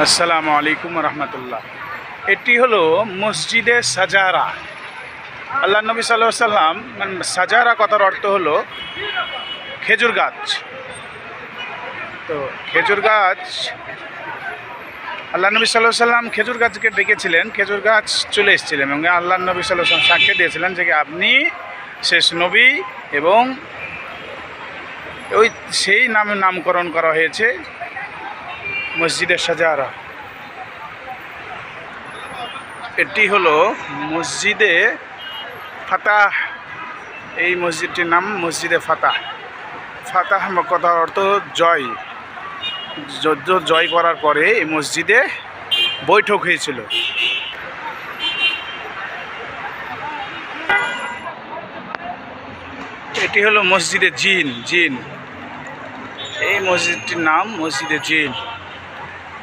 আসসালামু আলাইকুম রহমতুল্লাহ। এটি হলো মসজিদে সাজারা। আল্লাহ নবী সাল্লাল্লাহু আলাইহি সাল্লাম সাজারা কথার অর্থ হলো খেজুর গাছ। তো খেজুর গাছ, আল্লাহ নবী সাল্লাল্লাহু আলাইহি সাল্লাম খেজুর গাছকে ডেকেছিলেন, খেজুর গাছ চলে এসেছিলেন এবং আল্লাহ নবী সাল্লাল্লাহু আলাইহি সাল্লাম সাক্ষ্য দিয়েছিলেন যে আপনি শেষ নবী, এবং ওই সেই নামকরণ করা হয়েছে মসজিদে সাজারা। এটি হলো মসজিদে ফাতাহ। এই মসজিদটির নাম মসজিদে ফাতাহ। ফাতাহ কথার অর্থ জয়। যুদ্ধ জয় করার পরে এই মসজিদে বৈঠক হয়েছিল। এটি হলো মসজিদে জিন। এই মসজিদটির নাম মসজিদে জিন।